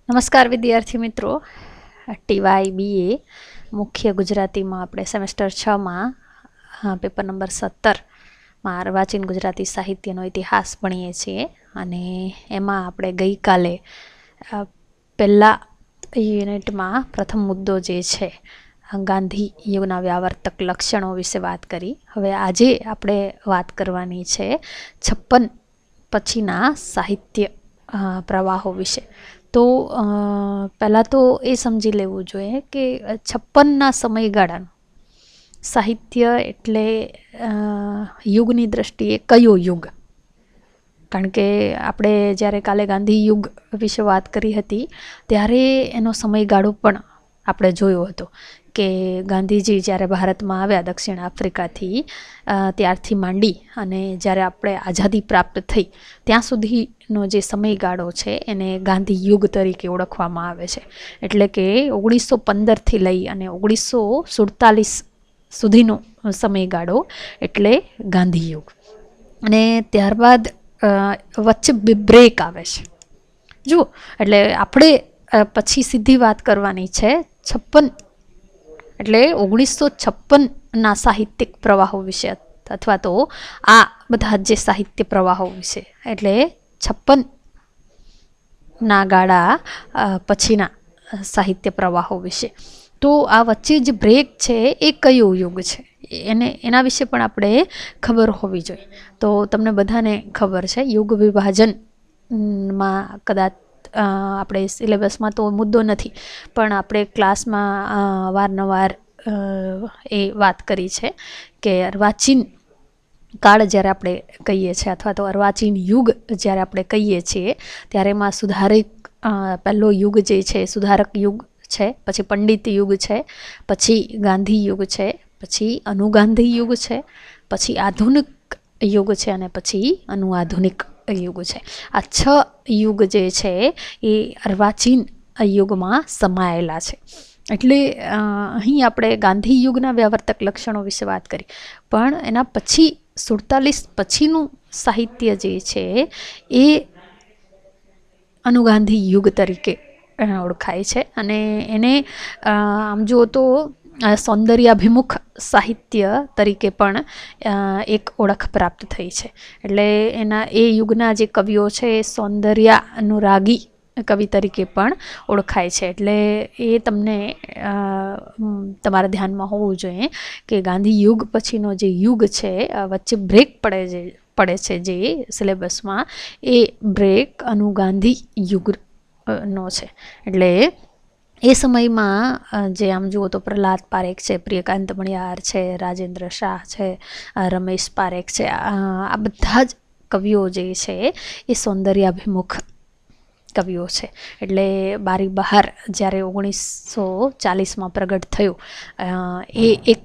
નમસ્કાર વિદ્યાર્થી મિત્રો, ટીવાય બીએ મુખ્ય ગુજરાતીમાં આપણે સેમેસ્ટર 6માં પેપર નંબર 17માં અર્વાચીન ગુજરાતી સાહિત્યનો ઇતિહાસ ભણીએ છીએ. અને એમાં આપણે ગઈકાલે પહેલા યુનિટમાં પ્રથમ મુદ્દો જે છે ગાંધી યુગના વ્યાવર્તક લક્ષણો વિશે વાત કરી. હવે આજે આપણે વાત કરવાની છે 56 પછીના સાહિત્ય પ્રવાહો વિશે. તો પહેલાં તો એ સમજી લેવું જોઈએ કે 56ના સમયગાળાનું સાહિત્ય એટલે યુગની દ્રષ્ટિએ કયો યુગ? કારણ કે આપણે જ્યારે કાલે ગાંધી યુગ વિશે વાત કરી હતી ત્યારે એનો સમયગાળો પણ આપણે જોયો હતો કે ગાંધીજી જ્યારે ભારતમાં આવ્યા દક્ષિણ આફ્રિકાથી, ત્યારથી માંડી અને જ્યારે આપણે આઝાદી પ્રાપ્ત થઈ ત્યાં સુધીનો જે સમયગાળો છે એને ગાંધી યુગ તરીકે ઓળખવામાં આવે છે. એટલે કે 1915થી લઈ અને 1947 સુધીનો સમયગાળો એટલે ગાંધી યુગ. અને ત્યારબાદ વચ્ચે બ્રેક આવે છે. જુઓ, એટલે આપણે પછી સીધી વાત કરવાની છે 56 એટલે 1956ના સાહિત્યિક પ્રવાહો વિશે, અથવા તો આ બધા જે સાહિત્ય પ્રવાહો વિશે, એટલે 56ના ગાળા પછીના સાહિત્ય પ્રવાહો વિશે. તો આ વચ્ચે જે બ્રેક છે એ કયો યુગ છે એના વિશે પણ આપણે ખબર હોવી જોઈએ. તો તમને બધાને ખબર છે યુગ વિભાજનમાં કદાચ આપણે સિલેબસમાં તો મુદ્દો નથી, પણ આપણે ક્લાસમાં વારંવાર એ વાત કરી છે કે અર્વાચીન કાળ જ્યારે આપણે કહીએ છીએ અથવા તો અર્વાચીન યુગ જ્યારે આપણે કહીએ છીએ ત્યારે એમાં સુધારિત પહેલો યુગ જે છે સુધારક યુગ છે, પછી પંડિત યુગ છે, પછી ગાંધી યુગ છે, પછી અનુગાંધી યુગ છે, પછી આધુનિક યુગ છે અને પછી અનુઆધુનિક યુગ છે. આ 6 યુગ જે છે એ અર્વાચીન યુગમાં સમાયેલા છે. એટલે અહીં આપણે ગાંધી યુગના વ્યાવર્તક લક્ષણો વિશે વાત કરી, પણ એના પછી 47 પછીનું સાહિત્ય જે છે એ અનુગાંધી યુગ તરીકે ઓળખાય છે. અને એને આમ જુઓ તો સૌંદર્યાભિમુખ સાહિત્ય તરીકે પણ એક ઓળખ પ્રાપ્ત થઈ છે. એટલે એના એ યુગના જે કવિઓ છે એ સૌંદર્યાનુરાગી કવિ તરીકે પણ ઓળખાય છે. એટલે એ તમને તમારા ધ્યાનમાં હોવું જોઈએ કે ગાંધી યુગ પછીનો જે યુગ છે વચ્ચે બ્રેક પડે છે જે સિલેબસમાં, એ બ્રેક અનુગાંધી યુગનો છે. એટલે એ સમયમાં જે આમ જુઓ તો પ્રહલાદ પારેખ છે, પ્રિયકાંત મણિયાર છે, રાજેન્દ્ર શાહ છે, રમેશ પારેખ છે, આ બધા જ કવિઓ જે છે એ સૌંદર્યાભિમુખ કવિઓ છે. એટલે બારી બહાર જ્યારે 1940માં પ્રગટ થયું એ એક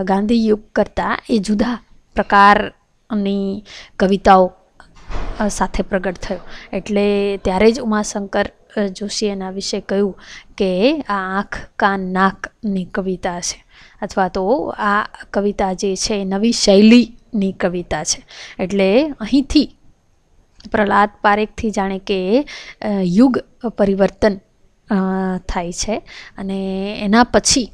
ગાંધી યુગ કરતાં એ જુદા પ્રકારની કવિતાઓ સાથે પ્રગટ થયો. એટલે ત્યારે જ ઉમાશંકર જોશી એના વિશે કહ્યું કે આ આંખ કાન નાકની કવિતા છે, અથવા તો આ કવિતા જે છે નવી શૈલીની કવિતા છે. એટલે અહીંથી પ્રહલાદ પારેખથી જાણે કે યુગ પરિવર્તન થાય છે. અને એના પછી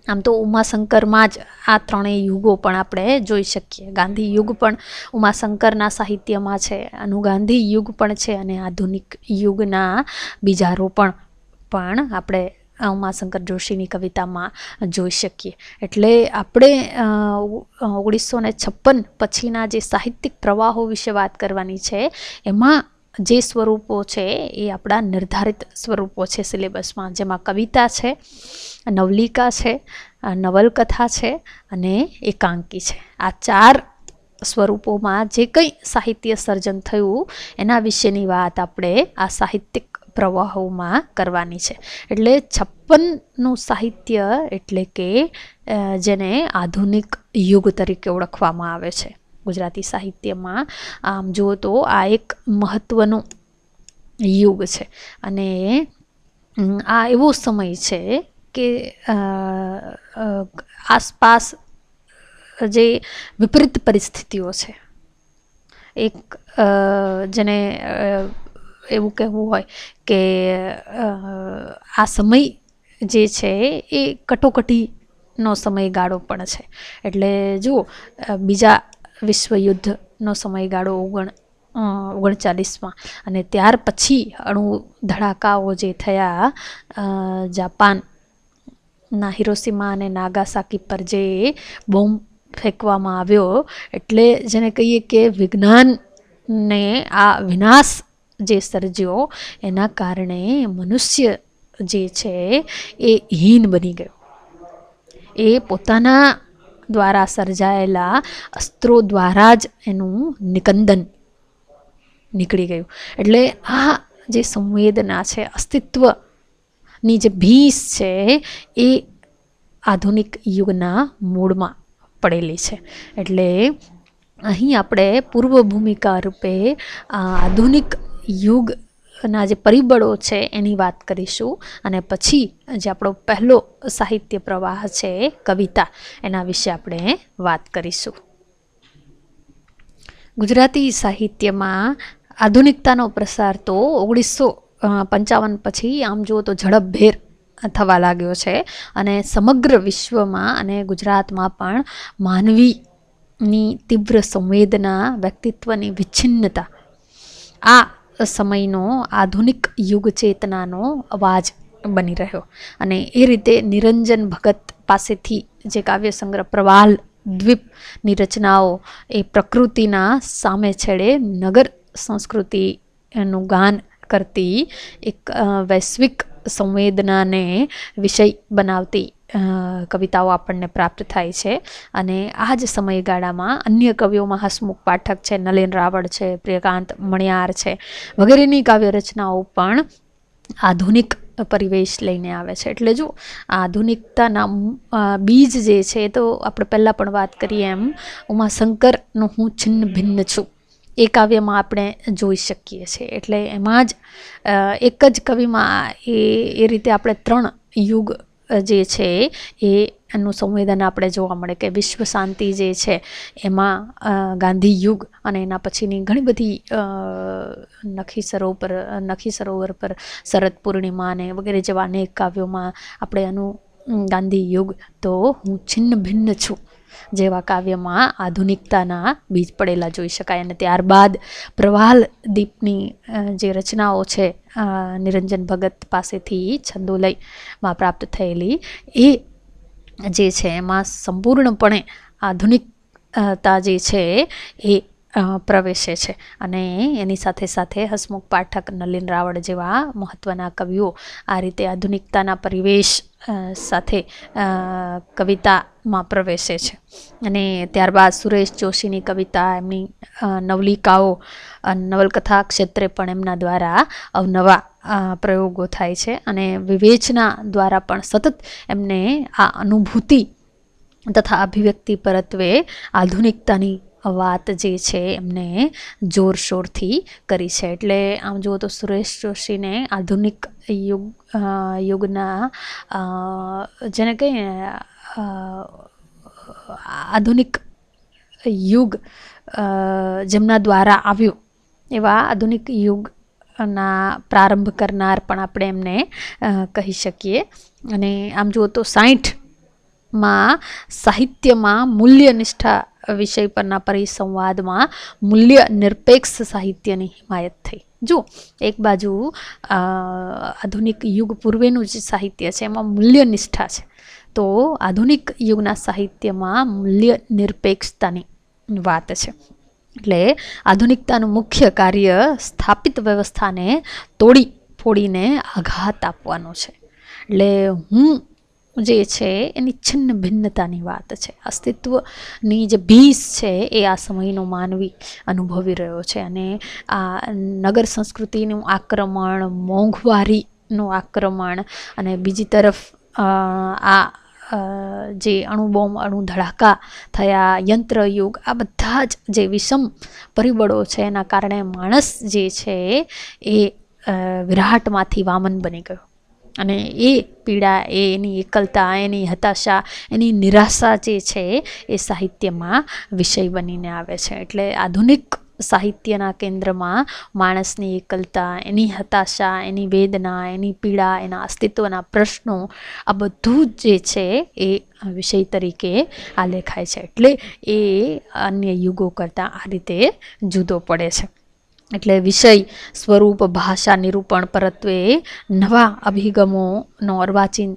આમ તો ઉમાશંકરમાં જ આ ત્રણેય યુગો પણ આપણે જોઈ શકીએ. ગાંધી યુગ પણ ઉમાશંકરના સાહિત્યમાં છે, અનુગાંધી યુગ પણ છે, અને આધુનિક યુગના બીજા રોપણ પણ આપણે ઉમાશંકર જોશીની કવિતામાં જોઈ શકીએ. એટલે આપણે 1956 પછીના જે સાહિત્યિક પ્રવાહો વિશે વાત કરવાની છે. એમાં જે સ્વરૂપો છે એ આપણા નિર્ધારિત સ્વરૂપો છે સિલેબસમાં, જેમાં કવિતા છે, નવલિકા છે, નવલકથા છે અને એકાંકી છે. આ 4 સ્વરૂપોમાં જે કંઈ સાહિત્ય સર્જન થયું એના વિશેની વાત આપણે આ સાહિત્યિક પ્રવાહોમાં કરવાની છે. એટલે 56નું સાહિત્ય એટલે કે જેને આધુનિક યુગ તરીકે ઓળખવામાં આવે છે ગુજરાતી સાહિત્યમાં. આમ જુઓ તો આ એક મહત્વનું યુગ છે. અને આ એવો સમય છે કે આસપાસ જે વિપરીત પરિસ્થિતિઓ છે, એક જેને એવું કહેવું હોય કે આ સમય જે છે એ કટોકટીનો સમયગાળો પણ છે. એટલે જુઓ, બીજા વિશ્વયુદ્ધનો સમયગાળો 1939માં, અને ત્યાર પછી અણુ ધડાકાઓ જે થયા, જાપાનના હિરોશીમા અને નાગાસાકી પર જે બોમ્બ ફેંકવામાં આવ્યો, એટલે જેને કહીએ કે વિજ્ઞાનને આ વિનાશ જે સર્જ્યો, એના કારણે મનુષ્ય જે છે એ હીન બની ગયો. એ પોતાના દ્વારા સર્જાયેલા અસ્ત્રો દ્વારા જ એનું નિકંદન નીકળી ગયું. એટલે આ જે સંવેદના છે, અસ્તિત્વની જે ભીંસ છે, એ આધુનિક યુગના મૂળમાં પડેલી છે. એટલે અહીં આપણે પૂર્વ ભૂમિકા રૂપે આધુનિક યુગના જે પરિબળો છે એની વાત કરીશું, અને પછી જે આપણો પહેલો સાહિત્ય પ્રવાહ છે કવિતા, એના વિશે આપણે વાત કરીશું. ગુજરાતી સાહિત્યમાં આધુનિકતાનો પ્રસાર તો 1955 પછી આમ જુઓ તો ઝડપભેર થવા લાગ્યો છે, અને સમગ્ર વિશ્વમાં અને ગુજરાતમાં પણ માનવીની તીવ્ર સંવેદના, વ્યક્તિત્વની વિચ્છિન્નતા આ સમયનો આધુનિક યુગ ચેતનાનો અવાજ બની રહ્યો. અને એ રીતે નિરંજન ભગત પાસેથી જે કાવ્ય સંગ્રહ પ્રવાલ દ્વીપની રચનાઓ એ પ્રકૃતિના સામે છેડે નગર સંસ્કૃતિનું ગાન કરતી એક વૈશ્વિક સંવેદનાને વિષય બનાવતી કવિતાઓ આપણને પ્રાપ્ત થાય છે. અને આ જ સમયગાળામાં અન્ય કવિઓમાં હસમુખ પાઠક છે, નલિન રાવળ છે, પ્રિયકાંત મણિયાર છે, વગેરેની કાવ્ય રચનાઓ પણ આધુનિક પરિવેશ લઈને આવે છે. એટલે જો આધુનિકતાના બીજ જે છે, તો આપણે પહેલાં પણ વાત કરીએ એમ ઉમાશંકરનું હું છિન્ન ભિન્ન છું એ કાવ્યમાં આપણે જોઈ શકીએ છીએ. એટલે એમાં જ એક જ કવિમાં એ રીતે આપણે 3 યુગ જે છે એનું સંવેદન આપણે જોવા મળે કે વિશ્વ શાંતિ જે છે એમાં ગાંધી યુગ, અને એના પછીની ઘણી બધી નખી સરોવર પર શરદ પૂર્ણિમા અને વગેરે જેવા અનેક કાવ્યોમાં આપણે આનું ગાંધી યુગ, તો હું છિન્ન ભિન્ન છું જેવા કાવ્યમાં આધુનિકતાના બીજ પડેલા જોઈ શકાય. અને ત્યારબાદ પ્રવાલ દીપની જે રચનાઓ છે નિરંજન ભગત પાસેથી છંદોલયમાં પ્રાપ્ત થયેલી, એ જે છે એમાં સંપૂર્ણપણે આધુનિકતા જે છે એ પ્રવેશે છે. અને એની સાથે સાથે હસમુખ પાઠક, નલિન રાવળ જેવા મહત્ત્વના કવિઓ આ રીતે આધુનિકતાના પરિવેશ સાથે કવિતામાં પ્રવેશે છે. અને ત્યારબાદ સુરેશ જોશીની કવિતા, એમની નવલિકાઓ, નવલકથા ક્ષેત્રે પણ એમના દ્વારા અવનવા પ્રયોગો થાય છે, અને વિવેચના દ્વારા પણ સતત એમને આ અનુભૂતિ તથા અભિવ્યક્તિ પરત્વે આધુનિકતાની વાત જે છે એમને જોરશોરથી કરી છે. એટલે આમ જુઓ તો સુરેશ જોશીને આધુનિક યુગના જેને કહીએ આધુનિક યુગ જેમના દ્વારા આવ્યું એવા આધુનિક યુગના પ્રારંભ કરનાર પણ આપણે એમને કહી શકીએ. અને આમ જુઓ તો 60માં સાહિત્યમાં મૂલ્યનિષ્ઠા વિષય પરના પરિસંવાદમાં મૂલ્ય નિરપેક્ષ સાહિત્યની હિમાયત થઈ. જો એક બાજુ આધુનિક યુગ પૂર્વેનું જે સાહિત્ય છે એમાં મૂલ્યનિષ્ઠા છે, તો આધુનિક યુગના સાહિત્યમાં મૂલ્ય નિરપેક્ષતાની વાત છે. એટલે આધુનિકતાનું મુખ્ય કાર્ય સ્થાપિત વ્યવસ્થાને તોડી ફોડીને આઘાત આપવાનો છે. એટલે હું જે છે એની છિન્ન ભિન્નતાની વાત છે. અસ્તિત્વની જે ભીંસ છે એ આ સમયનો માનવી અનુભવી રહ્યો છે. અને આ નગર સંસ્કૃતિનું આક્રમણ, મોંઘવારીનું આક્રમણ, અને બીજી તરફ આ જે અણુબોમ્બ, અણુ ધડાકા થયા, યંત્રયુગ, આ બધા જ જે વિષમ પરિબળો છે એના કારણે માણસ જે છે એ વિરાટમાંથી વામન બની ગયો. અને એ પીડા, એની એકલતા, એની હતાશા, એની નિરાશા જે છે એ સાહિત્યમાં વિષય બનીને આવે છે. એટલે આધુનિક સાહિત્યના કેન્દ્રમાં માણસની એકલતા, એની હતાશા, એની વેદના, એની પીડા, એના અસ્તિત્વના પ્રશ્નો, આ બધું જ જે છે એ વિષય તરીકે આલેખાય છે. એટલે એ અન્ય યુગો કરતાં આ રીતે જુદો પડે છે. એટલે વિષય, સ્વરૂપ, ભાષા, નિરૂપણ પરત્વે નવા અભિગમોનો અર્વાચીન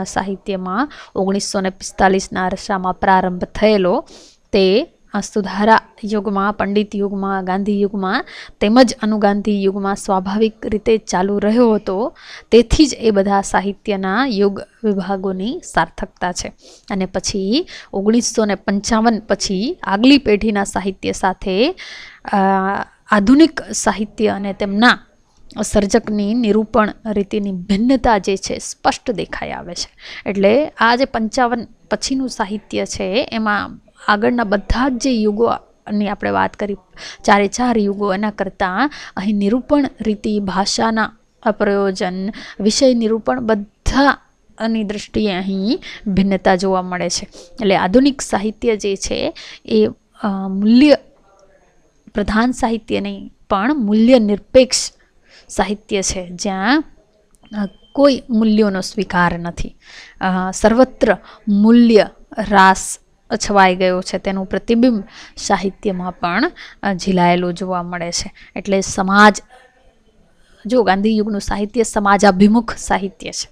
સાહિત્યમાં 1945ના અરસામાં પ્રારંભ થયેલો તે સુધારા યુગમાં, પંડિત યુગમાં, ગાંધી યુગમાં તેમજ અનુગાંધી યુગમાં સ્વાભાવિક રીતે ચાલુ રહ્યો હતો. તેથી જ એ બધા સાહિત્યના યુગ વિભાગોની સાર્થકતા છે. અને પછી 1955 પછી આગલી પેઢીના સાહિત્ય સાથે આધુનિક સાહિત્ય અને તેમના સર્જકની નિરૂપણ રીતિની ભિન્નતા જે છે સ્પષ્ટ દેખાઈ આવે છે. એટલે આ જે 55 પછીનું સાહિત્ય છે એમાં આગળના બધા જ જે યુગોની આપણે વાત કરી, 4 યુગો, એના કરતાં અહીં નિરૂપણ રીતિ, ભાષાના પ્રયોજન, વિષય નિરૂપણ બધાની દૃષ્ટિએ અહીં ભિન્નતા જોવા મળે છે. એટલે આધુનિક સાહિત્ય જે છે એ મૂલ્ય પ્રધાન સાહિત્ય નહીં પણ મૂલ્ય નિરપેક્ષ સાહિત્ય છે, જ્યાં કોઈ મૂલ્યોનો સ્વીકાર નથી. સર્વત્ર મૂલ્ય રાસ છવાઈ ગયો છે, તેનું પ્રતિબિંબ સાહિત્યમાં પણ ઝીલાયેલું જોવા મળે છે. એટલે સમાજ, જો ગાંધી યુગનું સાહિત્ય સમાજાભિમુખ સાહિત્ય છે,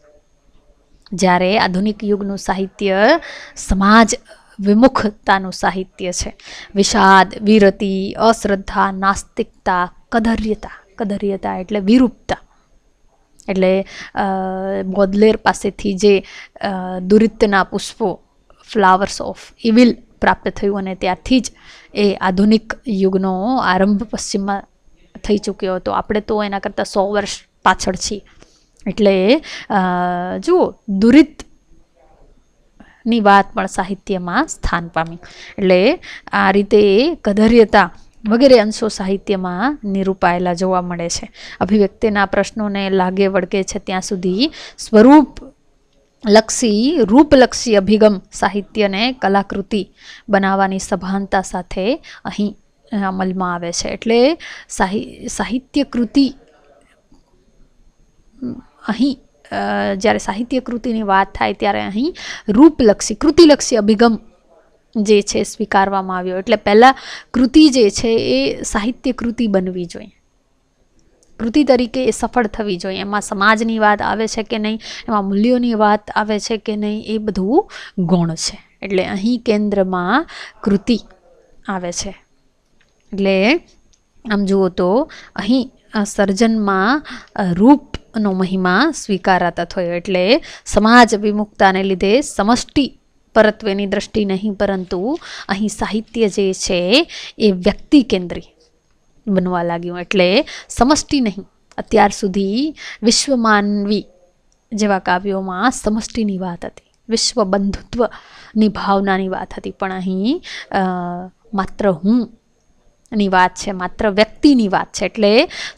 જ્યારે આધુનિક યુગનું સાહિત્ય સમાજ વિમુખતાનું સાહિત્ય છે. વિષાદ, વિરતિ, અશ્રદ્ધા, નાસ્તિકતા, કદર્યતા એટલે વિરૂપતા. એટલે બોડલેર પાસેથી જે દુરિતના પુષ્પો, ફ્લાવર્સ ઓફ ઇવિલ પ્રાપ્ત થયું અને ત્યારથી જ એ આધુનિક યુગનો આરંભ પશ્ચિમમાં થઈ ચૂક્યો હતો. આપણે તો એના કરતાં 100 વર્ષ પાછળ છીએ. એટલે જુઓ, દુરિતની વાત પણ સાહિત્યમાં સ્થાન પામી. એટલે આ રીતે કદર્યતા વગેરે અંશો સાહિત્યમાં નિરૂપાયેલા જોવા મળે છે. અભિવ્યક્તિના પ્રશ્નોને લાગે વળગે છે ત્યાં સુધી રૂપલક્ષી અભિગમ સાહિત્યને કલાકૃતિ બનાવવાની સભાનતા સાથે અહીં અમલમાં આવે છે. એટલે સાહિત્ય કૃતિ અહીં જ્યારે સાહિત્ય કૃતિની વાત થાય ત્યારે અહીં કૃતિલક્ષી અભિગમ જે છે સ્વીકારવામાં આવ્યો. એટલે પહેલાં કૃતિ જે છે એ સાહિત્ય કૃતિ બનવી જોઈએ, કૃતિ તરીકે એ સફળ થવી જોઈએ. એમાં સમાજની વાત આવે છે કે નહીં, એમાં મૂલ્યોની વાત આવે છે કે નહીં, એ બધું ગૌણ છે. એટલે અહીં કેન્દ્રમાં કૃતિ આવે છે. એટલે આમ જુઓ તો અહીં સર્જનમાં રૂપનો મહિમા સ્વીકારાતા થયો. એટલે સમાજ વિમુખતાને લીધે સમષ્ટિ પરત્વેની દ્રષ્ટિ નહીં, પરંતુ અહીં સાહિત્ય જે છે એ વ્યક્તિ કેન્દ્રી બનવા લાગ્યું. એટલે સમષ્ટિ નહીં. અત્યાર સુધી વિશ્વમાનવી જેવા કાવ્યોમાં સમષ્ટિની વાત હતી, વિશ્વ બંધુત્વની ભાવનાની વાત હતી. પણ અહીં માત્ર હું ની વાત છે, માત્ર વ્યક્તિની વાત છે. એટલે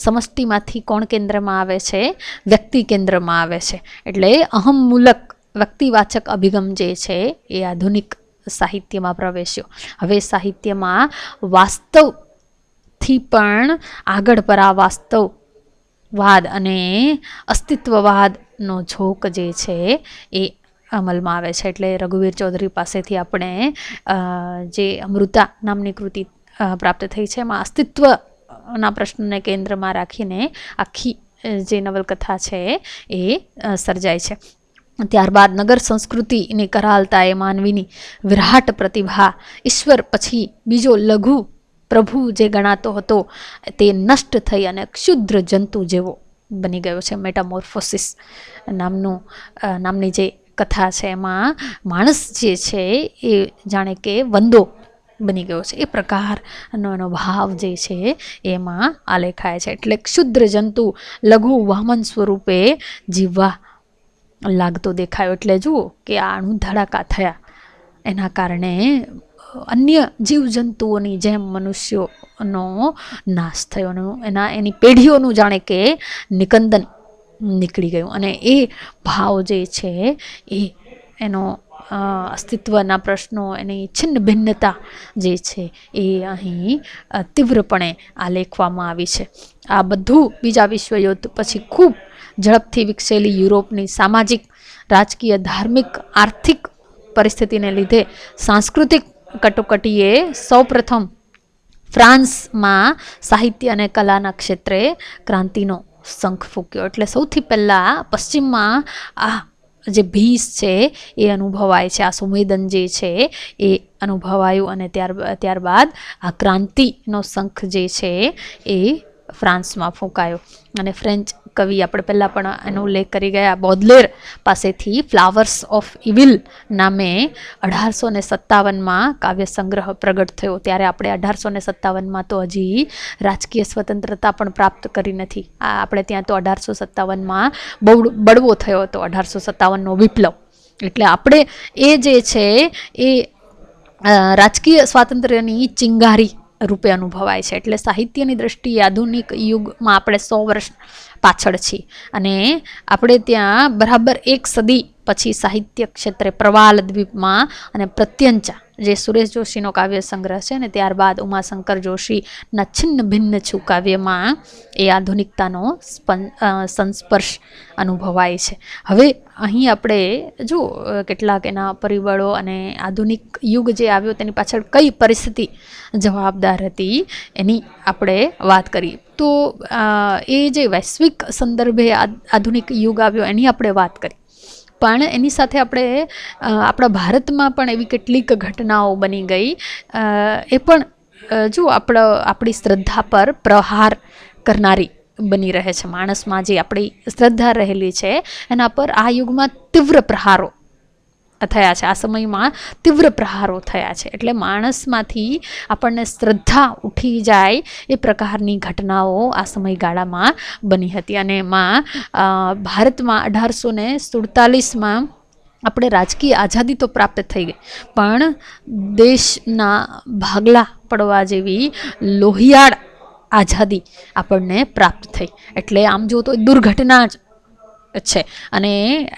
સમષ્ટિમાંથી કોણ કેન્દ્રમાં આવે છે? વ્યક્તિ કેન્દ્રમાં આવે છે. એટલે અહમમૂલક વ્યક્તિવાચક અભિગમ જે છે એ આધુનિક સાહિત્યમાં પ્રવેશ્યો. હવે સાહિત્યમાં વાસ્તવથી પણ આગળ પરાવાસ્તવવાદ અને અસ્તિત્વવાદનો ઝોક જે છે એ અમલમાં આવે છે. એટલે રઘુવીર ચૌધરી પાસેથી આપણે જે અમૃતા નામની કૃતિ પ્રાપ્ત થઈ છે, એમાં અસ્તિત્વના પ્રશ્નને કેન્દ્રમાં રાખીને આખી જે નવલકથા છે એ સર્જાય છે. ત્યારબાદ નગર સંસ્કૃતિની કરાલતા એ માનવીની વિરાટ પ્રતિભા, ઈશ્વર પછી બીજો લઘુ પ્રભુ જે ગણાતો હતો તે નષ્ટ થઈ અને ક્ષુદ્ર જંતુ જેવો બની ગયો છે. મેટામોર્ફોસિસ નામની જે કથા છે એમાં માણસ જે છે એ જાણે કે વંદો બની ગયો છે. એ પ્રકારનો એનો ભાવ જે છે એમાં આલેખાય છે. એટલે ક્ષુદ્ર જંતુ લઘુ વામન સ્વરૂપે જીવવા લાગતો દેખાયો. એટલે જુઓ કે આ અણુધડાકા થયા એના કારણે અન્ય જીવજંતુઓની જેમ મનુષ્યોનો નાશ થયો, એની પેઢીઓનું જાણે કે નિકંદન નીકળી ગયું. અને એ ભાવ જે છે એ એનો અસ્તિત્વના પ્રશ્નો, એની છિન્ન ભિન્નતા જે છે એ અહીં તીવ્રપણે આલેખવામાં આવી છે. આ બધું બીજા વિશ્વયુદ્ધ પછી ખૂબ ઝડપથી વિકસેલી યુરોપની સામાજિક, રાજકીય, ધાર્મિક, આર્થિક પરિસ્થિતિને લીધે સાંસ્કૃતિક કટોકટીએ સૌપ્રથમ ફ્રાન્સમાં સાહિત્ય અને કલાના ક્ષેત્રે ક્રાંતિનો શંખ ફૂંક્યો. એટલે સૌથી પહેલાં પશ્ચિમમાં આ જે ભીંસ છે એ અનુભવાય છે, આ સંવેદન જે છે એ અનુભવાયું, અને ત્યારબાદ આ ક્રાંતિનો શંખ જે છે એ ફ્રાન્સમાં ફૂંકાયો. અને ફ્રેન્ચ કવિ આપણે પહેલાં પણ એનો ઉલ્લેખ કરી ગયા, બોદલેર પાસેથી ફ્લાવર્સ ઓફ ઇવિલ નામે 1857માં કાવ્ય સંગ્રહ પ્રગટ થયો. ત્યારે આપણે 1857માં તો હજી રાજકીય સ્વતંત્રતા પણ પ્રાપ્ત કરી નથી. આપણે ત્યાં તો 1857માં બળવો થયો હતો, 1857નો વિપ્લવ. એટલે આપણે એ જે છે એ રાજકીય સ્વાતંત્ર્યની ચિંગારી રૂપે અનુભવાય છે. એટલે સાહિત્યની દ્રષ્ટિએ આધુનિક યુગમાં આપણે 100 વર્ષ પાછળ છીએ, અને આપણે ત્યાં બરાબર 1 સદી પછી સાહિત્ય ક્ષેત્રે પ્રવાલ દ્વીપમાં અને પ્રત્યંચા, જે સુરેશ જોશીનો કાવ્ય સંગ્રહ છે, ને ત્યારબાદ ઉમાશંકર જોશીના છિન્ન ભિન્ન છું કાવ્યમાં એ આધુનિકતાનો સંસ્પર્શ અનુભવાય છે. હવે અહીં આપણે જો કેટલાક એના પરિબળો અને આધુનિક યુગ જે આવ્યો તેની પાછળ કઈ પરિસ્થિતિ જવાબદાર હતી એની આપણે વાત કરીએ તો એ જે વૈશ્વિક સંદર્ભે આધુનિક યુગ આવ્યો એની આપણે વાત કરી, પણ એની સાથે આપણે આપણા ભારતમાં પણ એવી કેટલીક ઘટનાઓ બની ગઈ, એ પણ જો આપણી શ્રદ્ધા પર પ્રહાર કરનારી બની રહે છે. માણસમાં જે આપણી શ્રદ્ધા રહેલી છે એના પર આ યુગમાં તીવ્ર પ્રહારો થયા છે, આ સમયમાં તીવ્ર પ્રહારો થયા છે. એટલે માણસમાંથી આપણને શ્રદ્ધા ઉઠી જાય એ પ્રકારની ઘટનાઓ આ સમયગાળામાં બની હતી. અને એમાં ભારતમાં 1847માં આપણે રાજકીય આઝાદી તો પ્રાપ્ત થઈ ગઈ, પણ દેશના ભાગલા પડવા જેવી લોહિયાળ આઝાદી આપણને પ્રાપ્ત થઈ. એટલે આમ જો તો દુર્ઘટના જ છે, અને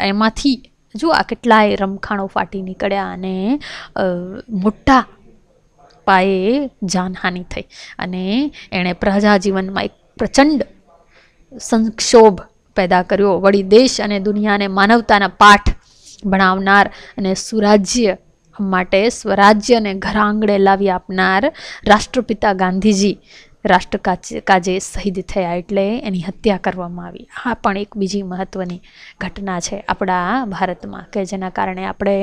એમાંથી જો આ કેટલાય રમખાણો ફાટી નીકળ્યા અને મોટા પાયે જાનહાનિ થઈ, અને એણે પ્રજાજીવનમાં એક પ્રચંડ સંક્ષોભ પેદા કર્યો. વળી દેશ અને દુનિયાને માનવતાના પાઠ ભણાવનાર અને સુરાજ્ય માટે સ્વરાજ્યને ઘર આંગણે લાવી આપનાર રાષ્ટ્રપિતા ગાંધીજી રાષ્ટ્ર કાજે શહીદ થયા, એટલે એની હત્યા કરવામાં આવી. આ પણ એક બીજી મહત્ત્વની ઘટના છે આપણા ભારતમાં, કે જેના કારણે આપણે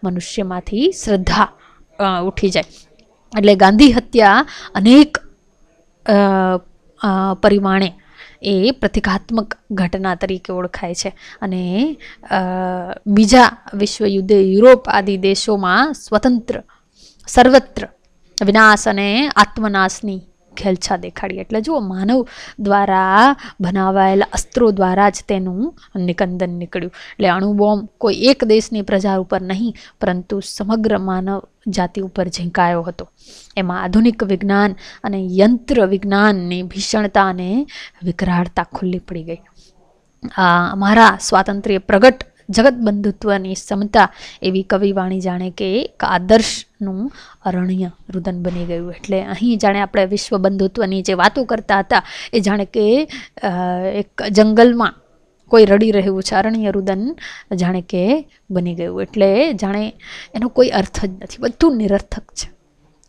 મનુષ્યમાંથી શ્રદ્ધા ઉઠી જાય. એટલે ગાંધી હત્યા અનેક પરિમાણે એ પ્રતિકાત્મક ઘટના તરીકે ઓળખાય છે. અને બીજા વિશ્વયુદ્ધે યુરોપ આદિ દેશોમાં સર્વત્ર વિનાશ અને આત્મનાશની ખેલછા દેખાડી. એટલે જુઓ, માનવ દ્વારા બનાવાયેલા અસ્ત્રો દ્વારા જ તેનું નિકંદન નીકળ્યું. એટલે અણુબોમ્બ કોઈ એક દેશની પ્રજા ઉપર નહીં, પરંતુ સમગ્ર માનવ જાતિ ઉપર ઝીંકાયો હતો. એમાં આધુનિક વિજ્ઞાન અને યંત્ર વિજ્ઞાનની ભીષણતા અને વિકરાળતા ખુલ્લી પડી ગઈ. અમારા સ્વાતંત્ર્ય પ્રગટ જગત બંધુત્વની ક્ષમતા એવી કવિવાણી જાણે કે એક આદર્શનું અરણ્ય રુદન બની ગયું. એટલે અહીં જાણે આપણે વિશ્વ બંધુત્વની જે વાતો કરતા હતા એ જાણે કે એક જંગલમાં કોઈ રડી રહ્યું છે, અરણ્ય રુદન જાણે કે બની ગયું. એટલે જાણે એનો કોઈ અર્થ જ નથી, બધું નિરર્થક છે.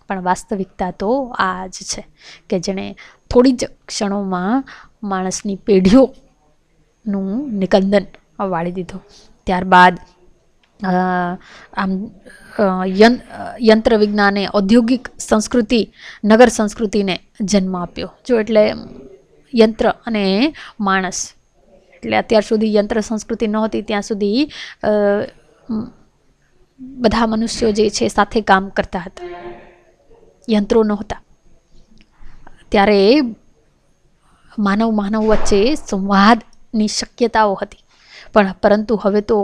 પણ વાસ્તવિકતા તો આ જ છે કે જેણે થોડી જ ક્ષણોમાં માણસની પેઢીઓનું નિકંદન વાળી દીધો. ત્યારબાદ આમ યંત્ર વિજ્ઞાને ઔદ્યોગિક સંસ્કૃતિ, નગર સંસ્કૃતિને જન્મ આપ્યો. જો એટલે યંત્ર અને માણસ, એટલે અત્યાર સુધી યંત્ર સંસ્કૃતિ નહોતી ત્યાં સુધી બધા મનુષ્યો જે છે સાથે કામ કરતા હતા, યંત્રો નહોતા. ત્યારે માનવ વચ્ચે સંવાદની શક્યતાઓ હતી, પરંતુ હવે તો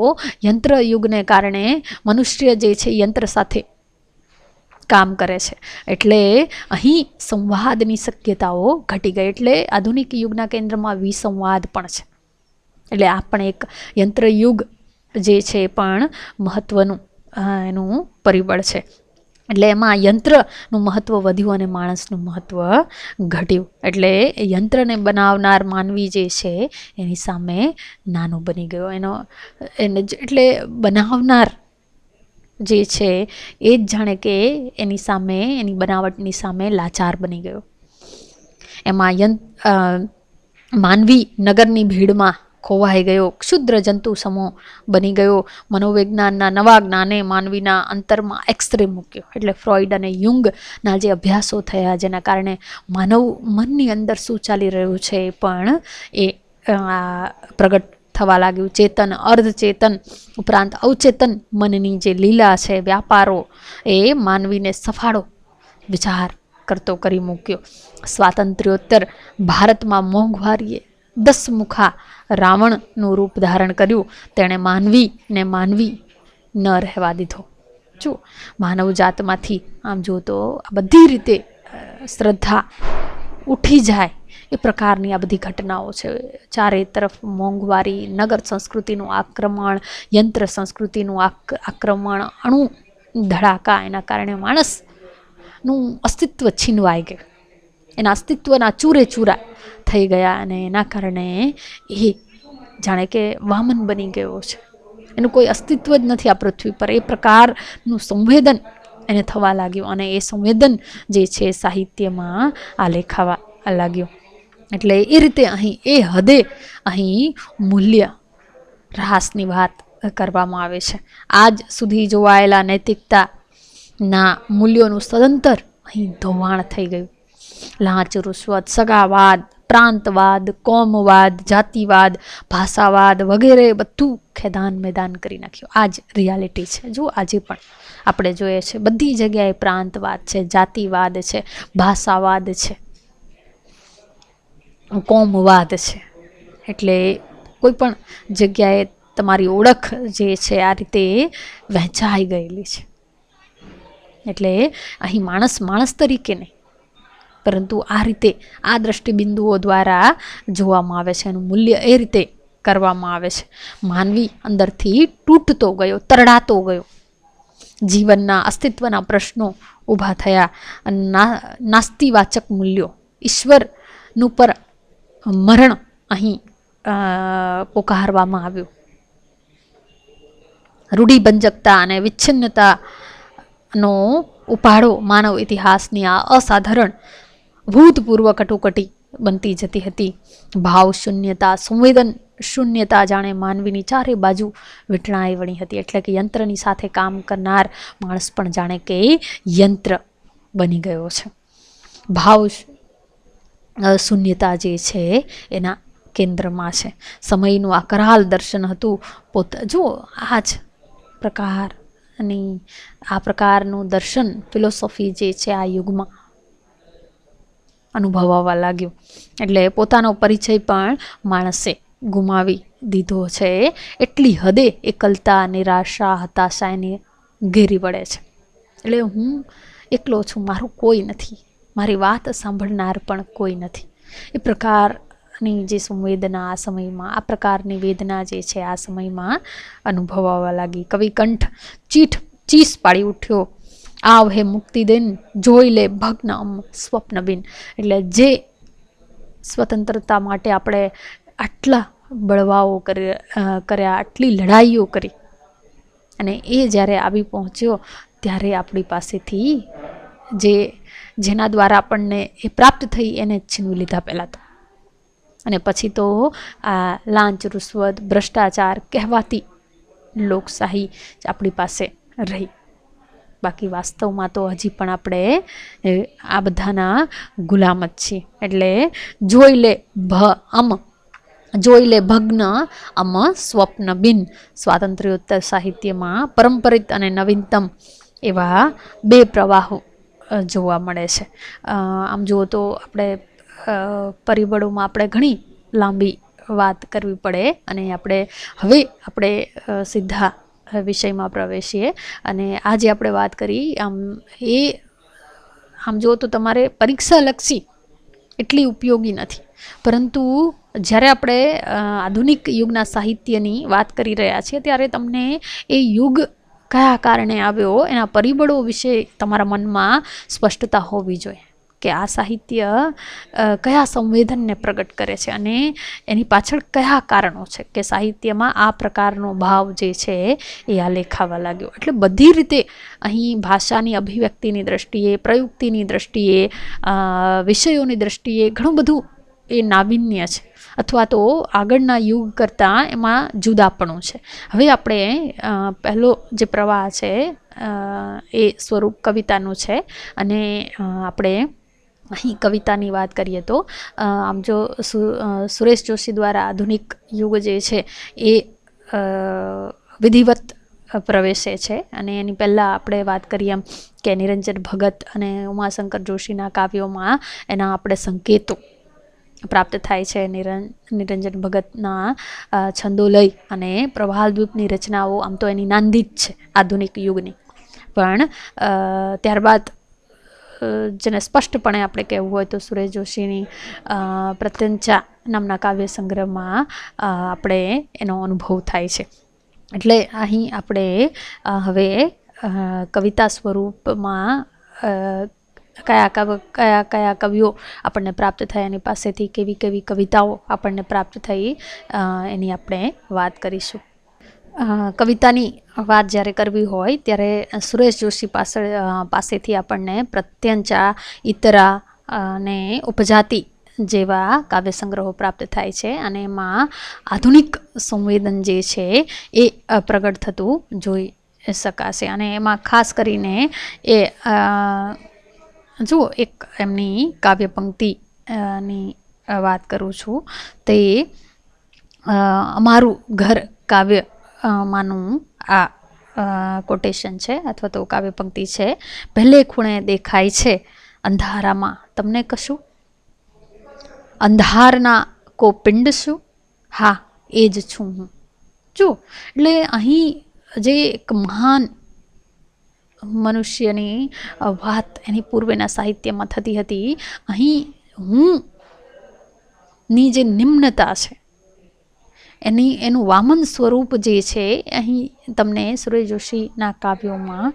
યંત્ર યુગને કારણે મનુષ્ય જે છે યંત્ર સાથે કામ કરે છે. એટલે અહીં સંવાદની શક્યતાઓ ઘટી ગઈ. એટલે આધુનિક યુગના કેન્દ્રમાં વિસંવાદ પણ છે. એટલે આ પણ એક યંત્ર યુગ જે છે પણ મહત્ત્વનું એનું પરિબળ છે. એટલે એમાં યંત્રનું મહત્ત્વ વધ્યું અને માણસનું મહત્ત્વ ઘટ્યું. એટલે યંત્રને બનાવનાર માનવી જે છે એની સામે નાનું બની ગયો. એને એટલે બનાવનાર જે છે એ જ જાણે કે એની સામે, એની બનાવટની સામે લાચાર બની ગયો. એમાં માનવી નગરની ભીડમાં ખોવાઈ ગયો, ક્ષુદ્ર જંતુ સમો બની ગયો. મનોવિજ્ઞાનના નવા જ્ઞાને માનવીના અંતરમાં એક્સરે મૂક્યો. એટલે ફ્રોઈડ અને યુંગના જે અભ્યાસો થયા, જેના કારણે માનવ મનની અંદર શું ચાલી રહ્યું છે પણ એ પ્રગટ થવા લાગ્યું. ચેતન, અર્ધચેતન ઉપરાંત અવચેતન મનની જે લીલા છે, વ્યાપારો, એ માનવીને સફાળો વિચાર કરતો કરી મૂક્યો. સ્વાતંત્ર્યોત્તર ભારતમાં મોંઘવારીએ 10 મુખા રાવણનું રૂપ ધારણ કર્યું. તેણે માનવીને માનવી ન રહેવા દીધો. જો માનવ જાતમાંથી આમ જો તો આ બધી રીતે શ્રદ્ધા ઉઠી જાય એ પ્રકારની આ બધી ઘટનાઓ છે. ચારે તરફ મોંઘવારી, નગર સંસ્કૃતિનું આક્રમણ, યંત્ર સંસ્કૃતિનું આક્રમણ, અણુ ધડાકા, એના કારણે માણસનું અસ્તિત્વ છીનવાઈ ગયું. એના અસ્તિત્વના ચૂરે ચૂરા થઈ ગયા અને એના કારણે એ જાણે કે વામન બની ગયો છે. એનું કોઈ અસ્તિત્વ જ નથી આ પૃથ્વી પર. એ પ્રકારનું સંવેદન એને થવા લાગ્યું અને એ સંવેદન જે છે સાહિત્યમાં આ લેખાવા લાગ્યું. એટલે એ રીતે અહીં એ હદે અહીં મૂલ્ય રહાસની વાત કરવામાં આવે છે. આજ સુધી જોવાયેલા નૈતિકતાના મૂલ્યોનું સદંતર અહીં ધોવાણ થઈ ગયું. લાંચ, રૂશ્વત, સગાવાદ, પ્રાંતવાદ, કોમવાદ, જાતિવાદ, ભાષાવાદ વગેરે બધું ખેદાન મેદાન કરી નાખ્યું. આ જ રિયાલિટી છે. જો આજે પણ આપણે જોઈએ છે બધી જગ્યાએ પ્રાંતવાદ છે, જાતિવાદ છે, ભાષાવાદ છે, કોમવાદ છે. એટલે કોઈ પણ જગ્યાએ તમારી ઓળખ જે છે આ રીતે વહેંચાઈ ગયેલી છે. એટલે અહીં માણસ તરીકે નહીં, પરંતુ આ રીતે આ દ્રષ્ટિબિંદુઓ દ્વારા જોવામાં આવે છે. એનું મૂલ્ય એ રીતે કરવામાં આવે છે. માનવી અંદરથી તૂટતો ગયો, તરડાતો ગયો. જીવનના અસ્તિત્વના પ્રશ્નો ઊભા થયા. નાસ્તિવાચક મૂલ્યો, ઈશ્વરનું પર મરણ અહીં પોકારવામાં આવ્યું. રૂઢિભંજકતા અને વિચ્છિન્નતાનો ઉપાડો માનવ ઇતિહાસની આ અસાધારણ ભૂતપૂર્વ કટોકટી બનતી જતી હતી. ભાવ શૂન્યતા, સંવેદન શૂન્યતા જાણે માનવીની ચારે બાજુ વીંટળાઈ વળી હતી. એટલે કે યંત્રની સાથે કામ કરનાર માણસ પણ જાણે કે યંત્ર બની ગયો છે. ભાવ શૂન્યતા જે છે એના કેન્દ્રમાં છે. સમયનું આ કરાલ દર્શન હતું. જો આ જ આ પ્રકારનું દર્શન, ફિલોસોફી જે છે આ યુગમાં અનુભવવા લાગ્યું. એટલે પોતાનો પરિચય પણ માણસે ગુમાવી દીધો છે. એટલી હદે એકલતા, નિરાશા, હતાશા એને ઘેરી વળે છે. એટલે હું એકલો છું, મારું કોઈ નથી, મારી વાત સાંભળનાર પણ કોઈ નથી. એ પ્રકારની જે સંવેદના આ સમયમાં, આ પ્રકારની વેદના જે છે આ સમયમાં અનુભવવા લાગી. કવિ કંઠ ચીસ પાડી ઉઠ્યો. આવ હે મુક્તિદિન, જોઈ લે ભગ્ન સ્વપ્નબિન. એટલે જે સ્વતંત્રતા માટે આપણે આટલા બળવાઓ કર્યા, આટલી લડાઈઓ કરી, અને એ જ્યારે આવી પહોંચ્યો ત્યારે આપણી પાસેથી જેના દ્વારા આપણને એ પ્રાપ્ત થઈ એને છીનવી લીધા પહેલાં તો. અને પછી તો આ લાંચ, રૂશ્વત, ભ્રષ્ટાચાર કહેવાતી લોકશાહી આપણી પાસે રહી. બાકી વાસ્તવમાં તો હજી પણ આપણે આ બધાના ગુલામ જ છીએ. એટલે જોઈ લે ભગ્ન અમ સ્વપ્ન બિન. સ્વાતંત્ર્યોત્તર સાહિત્યમાં પરંપરિત અને નવીનતમ એવા બે પ્રવાહો જોવા મળે છે. આમ જુઓ તો આપણે પરિબળોમાં આપણે ઘણી લાંબી વાત કરવી પડે અને આપણે સીધા વિષયમાં પ્રવેશીએ. અને આજે આપણે વાત કરી આમ જુઓ તો તમારે પરીક્ષાલક્ષી એટલી ઉપયોગી નથી, પરંતુ જ્યારે આપણે આધુનિક યુગના સાહિત્યની વાત કરી રહ્યા છીએ ત્યારે તમને એ યુગ કયા કારણે આવ્યો એના પરિબળો વિશે તમારા મનમાં સ્પષ્ટતા હોવી જોઈએ કે આ સાહિત્ય કયા સંવેદનને પ્રગટ કરે છે અને એની પાછળ કયા કારણો છે કે સાહિત્યમાં આ પ્રકારનો ભાવ જે છે એ આ લેખાવા લાગ્યો. એટલે બધી રીતે અહીં ભાષાની અભિવ્યક્તિની દ્રષ્ટિએ, પ્રયુક્તિની દ્રષ્ટિએ, વિષયોની દ્રષ્ટિએ ઘણું બધું એ નાવીન્ય છે અથવા તો આગળના યુગ કરતાં એમાં જુદાપણું છે. હવે આપણે પહેલો જે પ્રવાહ છે એ સ્વરૂપ કવિતાનું છે અને આપણે અહીં કવિતાની વાત કરીએ તો આમ જો સુરેશ જોશી દ્વારા આધુનિક યુગ જે છે એ વિધિવત પ્રવેશે છે અને એની પહેલાં આપણે વાત કરીએ એમ કે નિરંજન ભગત અને ઉમાશંકર જોશીના કાવ્યોમાં એના આપણે સંકેતો પ્રાપ્ત થાય છે. નિરંજન ભગતના છંદોલય અને પ્રવાલદ્વીપની રચનાઓ આમ તો એની નાંદી જ છે આધુનિક યુગની, પણ ત્યારબાદ જેને સ્પષ્ટપણે આપણે કહેવું હોય તો સુરેશ જોશીની પ્રત્યંચા નામના કાવ્ય સંગ્રહમાં આપણે એનો અનુભવ થાય છે. એટલે અહીં આપણે હવે કવિતા સ્વરૂપમાં કયા કવિઓ આપણને પ્રાપ્ત થયા, એની પાસેથી કેવી કેવી કવિતાઓ આપણને પ્રાપ્ત થઈ એની આપણે વાત કરીશું. કવિતાની વાત જ્યારે કરવી હોય ત્યારે સુરેશ જોશી પાસેથી આપણને પ્રત્યંચા, ઈતરા અને ઉપજાતિ જેવા કાવ્ય સંગ્રહો પ્રાપ્ત થાય છે અને એમાં આધુનિક સંવેદન જે છે એ પ્રગટ થતું જોઈ શકાશે. અને એમાં ખાસ કરીને એ જુઓ એક એમની કાવ્ય પંક્તિની વાત કરું છું. તે અમારું ઘર કાવ્ય માનું આ કોટેશન છે અથવા તો કાવ્ય પંક્તિ છે. પહેલે ખૂણે દેખાય છે અંધારામાં તમને કશું, અંધારના કો પિંડ શું, હા એ જ છું હું. જો એટલે અહીં જે એક મહાન મનુષ્યની વાત એની પૂર્વેના સાહિત્યમાં થતી હતી, અહીં હું ની જે નિમ્નતા છે એનું વામન સ્વરૂપ જે છે અહીં તમને સુરેશ જોશીના કાવ્યોમાં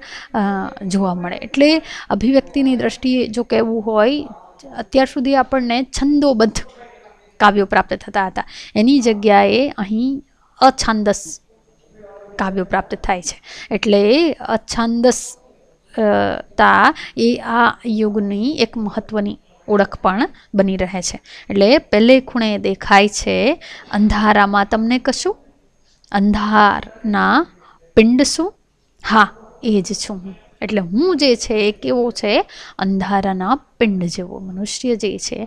જોવા મળે. એટલે અભિવ્યક્તિની દ્રષ્ટિએ જો કહેવું હોય, અત્યાર સુધી આપણને છંદોબદ્ધ કાવ્યો પ્રાપ્ત થતા હતા, એની જગ્યાએ અહીં અછાંદસ કાવ્યો પ્રાપ્ત થાય છે. એટલે અછાંદસતા એ આ યુગની એક મહત્વની ઓળખ પણ બની રહે છે. એટલે પહેલે ખૂણે દેખાય છે અંધારામાં તમને કશું, અંધારના પિંડ શું, હા એ જ છું હું. એટલે હું જે છે એ કેવો છે, અંધારાના પિંડ જેવો. મનુષ્ય જે છે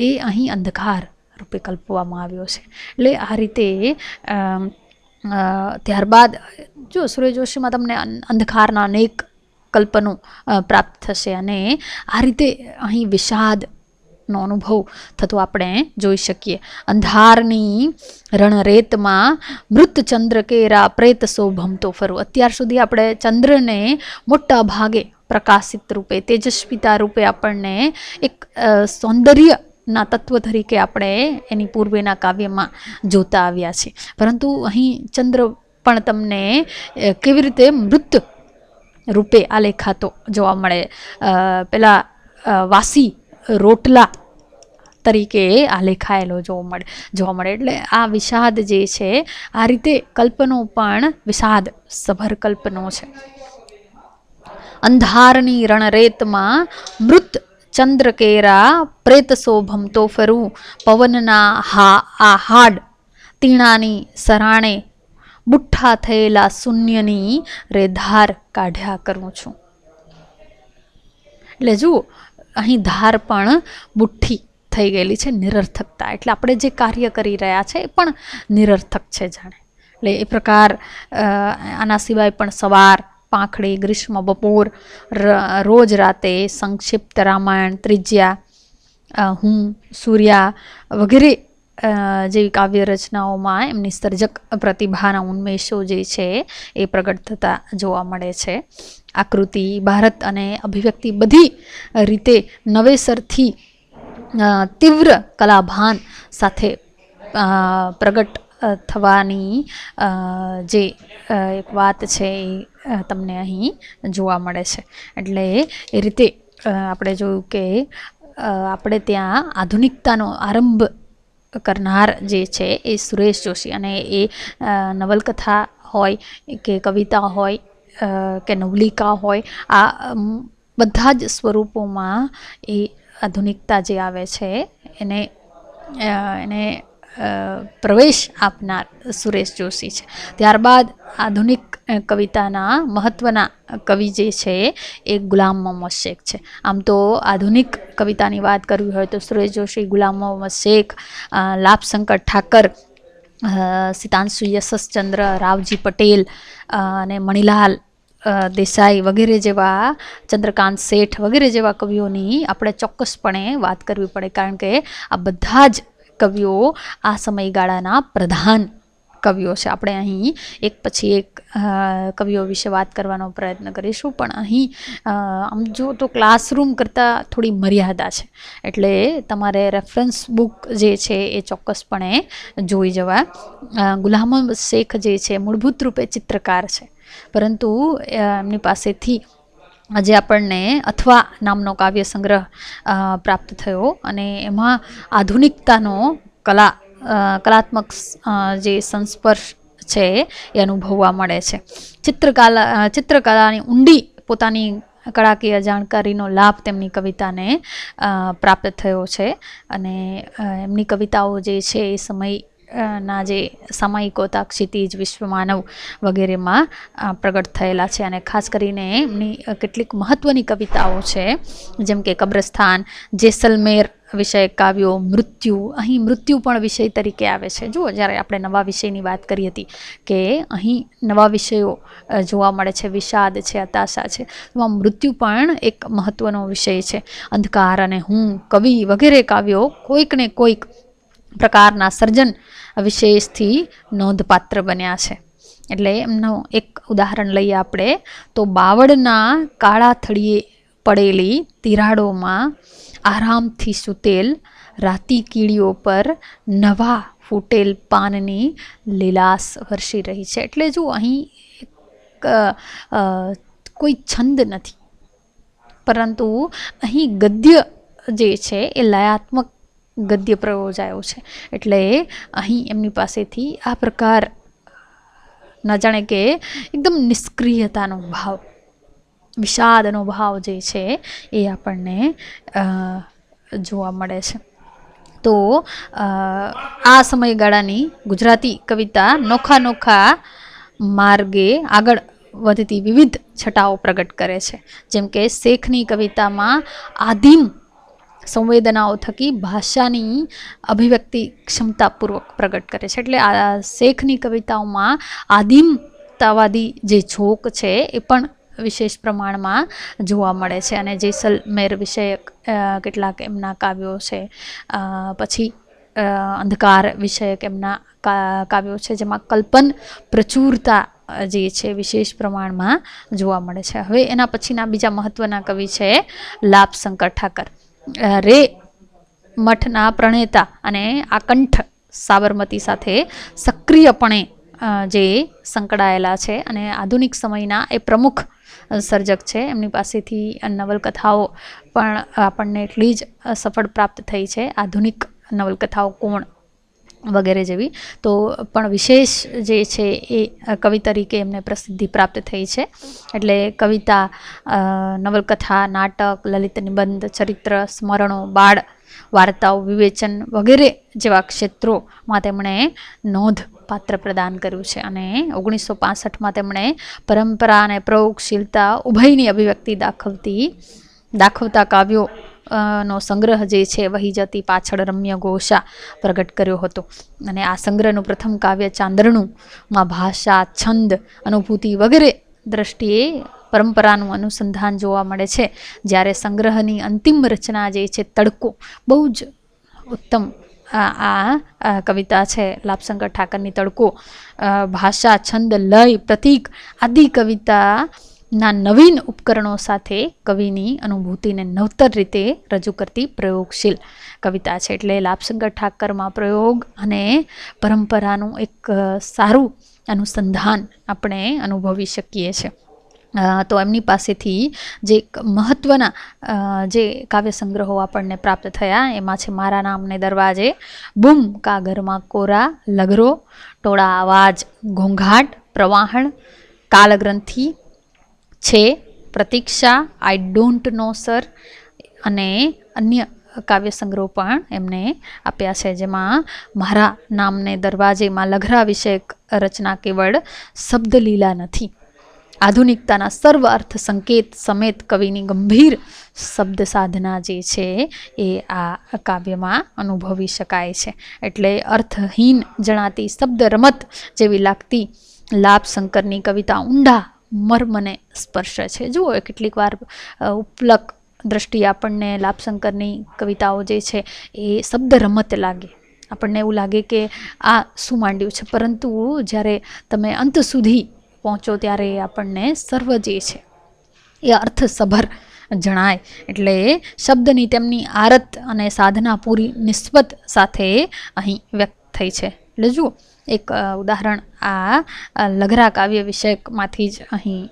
એ અહીં અંધકાર રૂપે કલ્પવામાં આવ્યો છે. એટલે આ રીતે ત્યારબાદ જો સુરેશ જોશીમાં તમને અંધકારના અનેક કલ્પનો પ્રાપ્ત થશે અને આ રીતે અહીં વિષાદનો અનુભવ થતો આપણે જોઈ શકીએ. અંધારની રણરેતમાં મૃત ચંદ્ર કેરા પ્રેત શોભમતો ફરું. અત્યાર સુધી આપણે ચંદ્રને મોટા ભાગે પ્રકાશિત રૂપે, તેજસ્વીતા રૂપે આપણને એક સૌંદર્ય ના તત્વ તરીકે આપણે એની પૂર્વેના કાવ્યમાં જોતા આવ્યા છીએ, પરંતુ અહીં ચંદ્ર પણ તમને કેવી રીતે મૃત રૂપે આલેખાતો જોવા મળે. પેલા વાસી રોટલા તરીકે આલેખાયેલો જોવા મળે. એટલે આ વિષાદ જે છે, આ રીતે કલ્પનો પણ વિષાદ સભર કલ્પનો છે. અંધારની રણરેતમાં મૃત ચંદ્ર કેરા પ્રેત શોભમતો ફરું, પવનના હાડ તીણાની સરાણે બુઠ્ઠા થયેલા શૂન્યની રેધાર કાઢ્યા કરું છું. એટલે જુઓ અહીં ધાર પણ બુઠ્ઠી થઈ ગયેલી છે, નિરર્થકતા. એટલે આપણે જે કાર્ય કરી રહ્યા છે એ પણ નિરર્થક છે જાણે. એટલે એ પ્રકાર આના સિવાય પણ સવાર, પાંખડી, ગ્રીષ્મ બપોર, રોજ રાતે, સંક્ષિપ્ત રામાયણ, ત્રિજ્યા, હું, સૂર્યા વગેરે જેવી કાવ્ય રચનાઓમાં એમની સર્જક પ્રતિભાના ઉન્મેષો જે છે એ પ્રગટ થતા જોવા મળે છે. આકૃતિ, ભારત અને અભિવ્યક્તિ બધી રીતે નવેસરથી તીવ્ર કલાભાન સાથે પ્રગટ થવાની જે એક વાત છે એ તમને અહીં જોવા મળે છે. એટલે એ રીતે આપણે જોયું કે આપણે ત્યાં આધુનિકતાનો આરંભ કરનાર જે છે એ સુરેશ જોશી, અને એ નવલકથા હોય કે કવિતા હોય કે નવલિકા હોય, આ બધા જ સ્વરૂપોમાં એ આધુનિકતા જે આવે છે એને પ્રવેશ આપનાર સુરેશ જોશી છે. ત્યારબાદ આધુનિક કવિતાના મહત્ત્વના કવિ જે છે એ ગુલામ મોહમ્મદ શેખ છે. આમ તો આધુનિક કવિતાની વાત કરવી હોય તો સુરેશ જોશી, ગુલામ મોહમ્મદ શેખ, લાભશંકર ઠાકર, સિતાંશુ યશસ્ચંદ્ર, રાવજી પટેલ અને મણિલાલ દેસાઈ વગેરે જેવા, ચંદ્રકાંત શેઠ વગેરે જેવા કવિઓની આપણે ચોક્કસપણે વાત કરવી પડે, કારણ કે આ બધા જ કવિઓ આ સમયગાળાના પ્રધાન કવિઓ છે. આપણે અહીં એક પછી એક કવિઓ વિશે વાત કરવાનો પ્રયત્ન કરીશું, પણ અહીં આમ જો તો ક્લાસરૂમ કરતાં થોડી મર્યાદા છે, એટલે તમારે રેફરન્સ બુક જે છે એ ચોક્કસપણે જોઈ જવા. ગુલામ મોહમ્મદ શેખ જે છે મૂળભૂત રૂપે ચિત્રકાર છે, પરંતુ એમની પાસેથી આજે આપણને અથવા નામનો કાવ્ય સંગ્રહ પ્રાપ્ત થયો, અને એમાં આધુનિકતાનો કલાત્મક જે સંસ્પર્શ છે એ અનુભવવા મળે છે. ચિત્રકલાની ઊંડી પોતાની કળાકીય જાણકારીનો લાભ તેમની કવિતાને પ્રાપ્ત થયો છે, અને એમની કવિતાઓ જે છે એ સમયના જે સામાયિકોતા, ક્ષિતિજ, વિશ્વમાનવ વગેરેમાં પ્રગટ થયેલા છે. અને ખાસ કરીને એમની કેટલીક મહત્ત્વની કવિતાઓ છે, જેમ કે કબ્રસ્તાન, જેસલમેર વિષયક કાવ્યો, મૃત્યુ. અહીં મૃત્યુ પણ વિષય તરીકે આવે છે. જુઓ, જ્યારે આપણે નવા વિષયની વાત કરી હતી કે અહીં નવા વિષયો જોવા મળે છે, વિષાદ છે, હતાશા છે, એમાં મૃત્યુ પણ એક મહત્ત્વનો વિષય છે. અંધકાર અને હું, કવિ વગેરે કાવ્યો કોઈક ને કોઈક પ્રકારના સર્જન વિશેષથી નોંધપાત્ર બન્યા છે. એટલે એમનું એક ઉદાહરણ લઈએ આપણે તો, બાવળના કાળા થળીએ પડેલી તિરાડોમાં આરામથી સૂતેલ રાતી કીડીઓ પર નવા ફૂટેલ પાનની લીલાશ વરસી રહી છે. એટલે જો અહીં કોઈ છંદ નથી, પરંતુ અહીં ગદ્ય જે છે એ લયાત્મક ગદ્ય પ્રયોજાયો છે. એટલે અહીં એમની પાસેથી આ પ્રકાર ન જાણે કે એકદમ નિષ્ક્રિયતાનો ભાવ, વિષાદનો ભાવ જે છે એ આપણને જોવા મળે છે. તો આ સમયગાળાની ગુજરાતી કવિતા નોખા માર્ગે આગળ વધતી વિવિધ છટાઓ પ્રગટ કરે છે. જેમ કે શેખની કવિતામાં આદિમ સંવેદનાઓ થકી ભાષાની અભિવ્યક્તિ ક્ષમતાપૂર્વક પ્રગટ કરે છે. એટલે આ શેખની કવિતાઓમાં આદિમતાવાદી જે ઝોક છે એ પણ વિશેષ પ્રમાણમાં જોવા મળે છે. અને જેસલમેર વિષયક કેટલાક એમના કાવ્યો છે, પછી અંધકાર વિષયક એમના કાવ્યો છે, જેમાં કલ્પન પ્રચુરતા જે છે વિશેષ પ્રમાણમાં જોવા મળે છે. હવે એના પછીના બીજા મહત્ત્વના કવિ છે લાભશંકર ઠાકર. રે મઠના પ્રણેતા અને આકંઠ સાબરમતી સાથે સક્રિયપણે જે સંકળાયેલા છે, અને આધુનિક સમયના એ પ્રમુખ સર્જક છે. એમની પાસેથી નવલકથાઓ પણ આપણને એટલી જ સફળ પ્રાપ્ત થઈ છે, આધુનિક નવલકથાઓ કોણ વગેરે જેવી. તો પણ વિશેષ જે છે એ કવિ તરીકે એમને પ્રસિદ્ધિ પ્રાપ્ત થઈ છે. એટલે કવિતા, નવલકથા, નાટક, લલિત નિબંધ, ચરિત્ર, સ્મરણો, બાળ વાર્તાઓ, વિવેચન વગેરે જેવા ક્ષેત્રોમાં તેમણે નોંધપાત્ર પ્રદાન કર્યું છે. અને 1965માં તેમણે પરંપરા અને પ્રયોગશીલતા ઉભયની અભિવ્યક્તિ દાખવતા કાવ્યો નો સંગ્રહ જે છે વહી જતી પાછળ રમ્ય ઘોષા પ્રગટ કર્યો હતો. અને આ સંગ્રહનું પ્રથમ કાવ્ય ચાંદરણુમાં ભાષા, છંદ, અનુભૂતિ વગેરે દ્રષ્ટિએ પરંપરાનું અનુસંધાન જોવા મળે છે. જ્યારે સંગ્રહની અંતિમ રચના જે છે તડકો, બહુ જ ઉત્તમ આ કવિતા છે લાભશંકર ઠાકરની તડકો. ભાષા, છંદ, લય, પ્રતીક આદિ કવિતા ના નવીન ઉપકરણો સાથે કવિની અનુભૂતિને નવતર રીતે રજૂ કરતી પ્રયોગશીલ કવિતા છે. એટલે લાભશંકર ઠાકરમાં પ્રયોગ અને પરંપરાનું એક સારું અનુસંધાન આપણે અનુભવી શકીએ છીએ. તો એમની પાસેથી જે મહત્ત્વના જે કાવ્ય સંગ્રહો આપણને પ્રાપ્ત થયા એમાં છે મારા નામને દરવાજે, બૂમ કાગરમાં કોરા, લગરો, ટોળા અવાજ, ઘોંઘાટ, પ્રવાહણ, કાલગ્રંથિ છે, પ્રતીક્ષા, આઈ ડોન્ટ નો સર અને અન્ય કાવ્ય સંગ્રહો પણ એમને આપ્યા છે. જેમાં મારા નામને દરવાજેમાં લઘરા વિષયક રચના કેવળ શબ્દલીલા નથી, આધુનિકતાના સર્વ અર્થ સંકેત સમેત કવિની ગંભીર શબ્દ સાધના જે છે એ આ કાવ્યમાં અનુભવી શકાય છે. એટલે અર્થહીન જણાતી શબ્દ રમત જેવી લાગતી લાભશંકરની કવિતા ઊંડા મર્મને સ્પર્શે છે. જુઓ કેટલીક વાર ઉપલક દ્રષ્ટિએ આપણને લાભશંકરની કવિતાઓ જે છે એ શબ્દ રમત લાગે, આપણને એવું લાગે કે આ શું માંડ્યું છે, પરંતુ જ્યારે તમે અંત સુધી પહોંચો ત્યારે આપણને સર્વ જે છે એ અર્થસભર જણાય. એટલે શબ્દની તેમની આરત અને સાધના પૂરી નિસ્બત સાથે અહીં વ્યક્ત થઈ છે. એટલે જુઓ એક ઉદાહરણ આ લઘરા કાવ્ય વિષયકમાંથી જ અહીં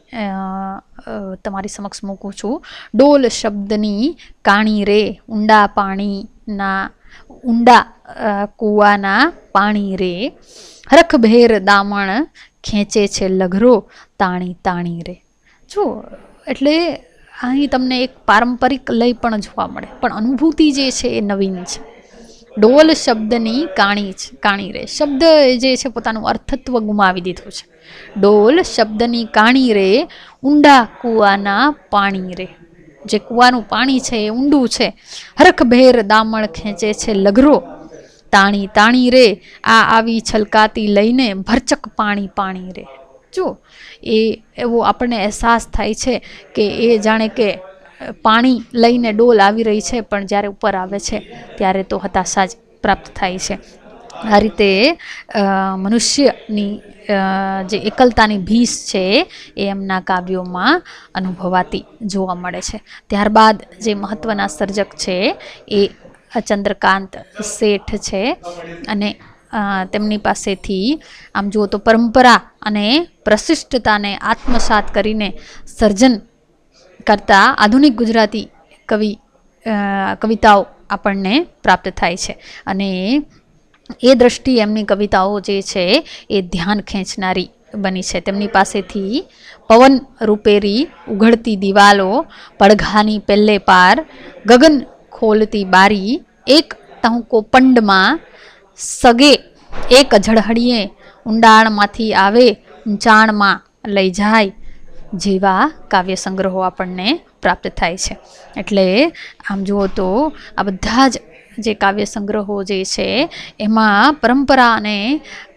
તમારી સમક્ષ મૂકું છું. ડોલ શબ્દની કાણી રે, ઊંડા પાણીના ઊંડા કૂવાના પાણી રે, હરખભેર દામણ ખેંચે છે લઘરો, તાણી તાણી રે. જુઓ એટલે અહીં તમને એક પારંપરિક લય પણ જોવા મળે, પણ અનુભૂતિ જે છે એ નવીન છે. ડોલ શબ્દની કાણી રે, શબ્દ જે છે પોતાનું અર્થત્વ ગુમાવી દીધું છે. ડોલ શબ્દની કાણી રે, ઊંડા કૂવાના પાણી રે. જે કૂવાનું પાણી છે એ ઊંડું છે. હરખભેર દામણ ખેંચે છે લઘરો, તાણી તાણી રે. આ આવી છલકાતી લઈને ભરચક પાણી પાણી રે. જો એ એવો આપણને અહેસાસ થાય છે કે એ જાણે કે પાણી લઈને ડોલ આવી રહી છે, પણ જ્યારે ઉપર આવે છે ત્યારે તો હતાશા જ પ્રાપ્ત થાય છે. આ રીતે મનુષ્યની જે એકલતાની ભીસ છે એ એમના કાવ્યોમાં અનુભવાતી જોવા મળે છે. ત્યારબાદ જે મહત્ત્વના સર્જક છે એ ચંદ્રકાંત શેઠ છે અને તેમની પાસેથી આમ જુઓ તો પરંપરા અને પ્રશિષ્ટતાને આત્મસાત કરીને સર્જન કરતા આધુનિક ગુજરાતી કવિતાઓ આપણને પ્રાપ્ત થાય છે. અને એ દ્રષ્ટિએ એમની કવિતાઓ જે છે એ ધ્યાન ખેંચનારી બની છે. તેમની પાસેથી પવન રૂપેરી ઉઘડતી દિવાલો, પડઘાની પેલે પાર, ગગન ખોલતી બારી, એક ટહુકો પંડમાં, સગે એક ઝળહળીએ, ઊંડાણમાંથી આવે ઊંચાણમાં લઈ જાય જેવા કાવ્ય સંગ્રહો આપણને પ્રાપ્ત થાય છે. એટલે આમ જુઓ તો આ બધા જ જે કાવ્ય સંગ્રહો જે છે એમાં પરંપરા અને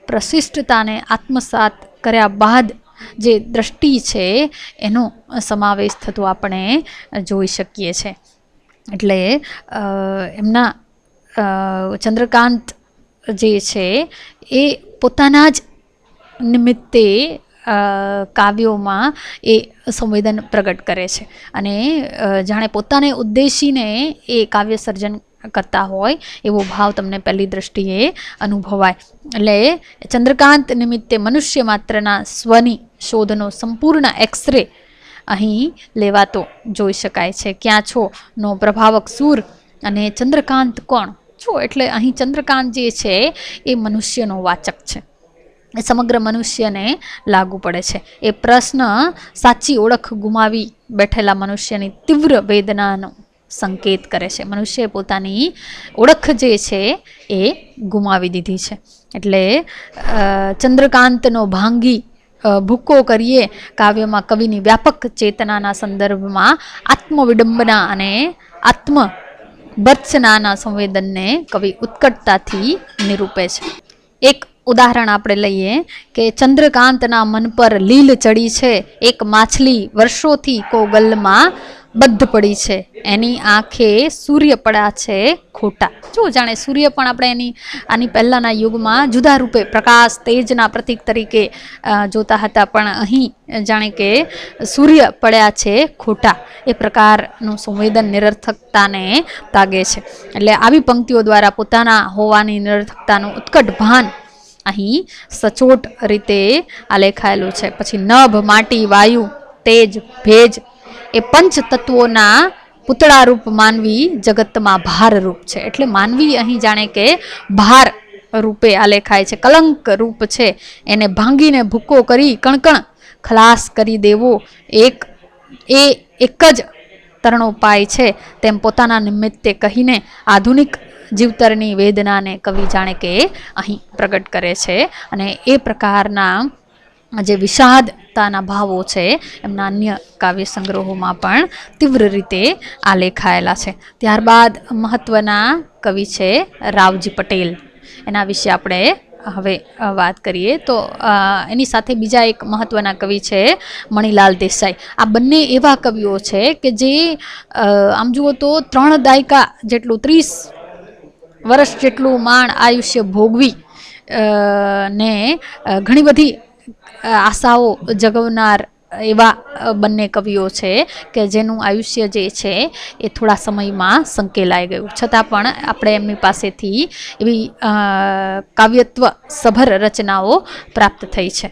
પ્રશિષ્ટતાને આત્મસાત કર્યા બાદ જે દ્રષ્ટિ છે એનો સમાવેશ થતો આપણે જોઈ શકીએ છીએ. એટલે એમના ચંદ્રકાંત જે છે એ પોતાના જ નિમિત્તે કાવ્યોમાં એ સંવેદન પ્રગટ કરે છે અને જાણે પોતાને ઉદ્દેશીને એ કાવ્ય સર્જન કરતા હોય એવો ભાવ તમને પહેલી દ્રષ્ટિએ અનુભવાય. એટલે ચંદ્રકાંત નિમિત્તે મનુષ્ય માત્રના સ્વની શોધનો સંપૂર્ણ એક્સરે અહીં લેવાતો જોઈ શકાય છે. ક્યાં છો નો પ્રભાવક સૂર અને ચંદ્રકાંત કોણ છો, એટલે અહીં ચંદ્રકાંત જે છે એ મનુષ્યનો વાચક છે, એ સમગ્ર મનુષ્યને લાગુ પડે છે. એ પ્રશ્ન સાચી ઓળખ ગુમાવી બેઠેલા મનુષ્યની તીવ્ર વેદનાનો સંકેત કરે છે. મનુષ્યએ પોતાની ઓળખ જે છે એ ગુમાવી દીધી છે. એટલે ચંદ્રકાંતનો ભાંગી ભૂકો કરીએ કાવ્યમાં કવિની વ્યાપક ચેતનાના સંદર્ભમાં આત્મવિડંબના અને આત્મભર્ત્સનાના સંવેદનને કવિ ઉત્કટતાથી નિરૂપે છે. એક ઉદાહરણ આપણે લઈએ કે ચંદ્રકાંતના મન પર લીલ ચડી છે, એક માછલી વર્ષોથી કોગલમાં બદ્ધ પડી છે, એની આંખે સૂર્ય પડ્યા છે ખોટા. જો જાણે સૂર્ય પણ આપણે આની પહેલાંના યુગમાં જુદા રૂપે પ્રકાશ તેજના પ્રતીક તરીકે જોતા હતા, પણ અહીં જાણે કે સૂર્ય પડ્યા છે ખોટા, એ પ્રકારનું સંવેદન નિરર્થકતાને તાગે છે. એટલે આવી પંક્તિઓ દ્વારા પોતાના હોવાની નિરર્થકતાનું ઉત્કટ ભાન અહીં સચોટ રીતે આલેખાયેલું છે. પછી નભ, માટી, વાયુ, તેજ, ભેજ એ પંચ તત્વોના પૂતળા રૂપ માનવી જગતમાં ભાર રૂપ છે. એટલે માનવી અહીં જાણે કે ભાર રૂપે આલેખાય છે, કલંક રૂપ છે. એને ભાંગીને ભૂકો કરી કણકણ ખલાસ કરી દેવો એક જ તરણોપાય છે, તેમ પોતાના નિમિત્તે કહીને આધુનિક જીવતરની વેદનાને કવિ જાણે કે અહીં પ્રગટ કરે છે. અને એ પ્રકારના જે વિષાદતાના ભાવો છે એમના અન્ય કાવ્ય સંગ્રહોમાં પણ તીવ્ર રીતે આલેખાયેલા છે. ત્યારબાદ મહત્ત્વના કવિ છે રાવજી પટેલ. એના વિશે આપણે હવે વાત કરીએ તો એની સાથે બીજા એક મહત્ત્વના કવિ છે મણિલાલ દેસાઈ. આ બંને એવા કવિઓ છે કે જે આમ જુઓ તો 3 દાયકા જેટલું 30 વર્ષ જેટલું માણ આયુષ્ય ભોગવી ને ઘણી બધી આશાઓ જગવનાર એવા બંને કવિઓ છે કે જેનું આયુષ્ય જે છે એ થોડા સમયમાં સંકેલાઈ ગયું, છતાં પણ આપણે એમની પાસેથી એવી કાવ્યત્વ સભર રચનાઓ પ્રાપ્ત થઈ છે.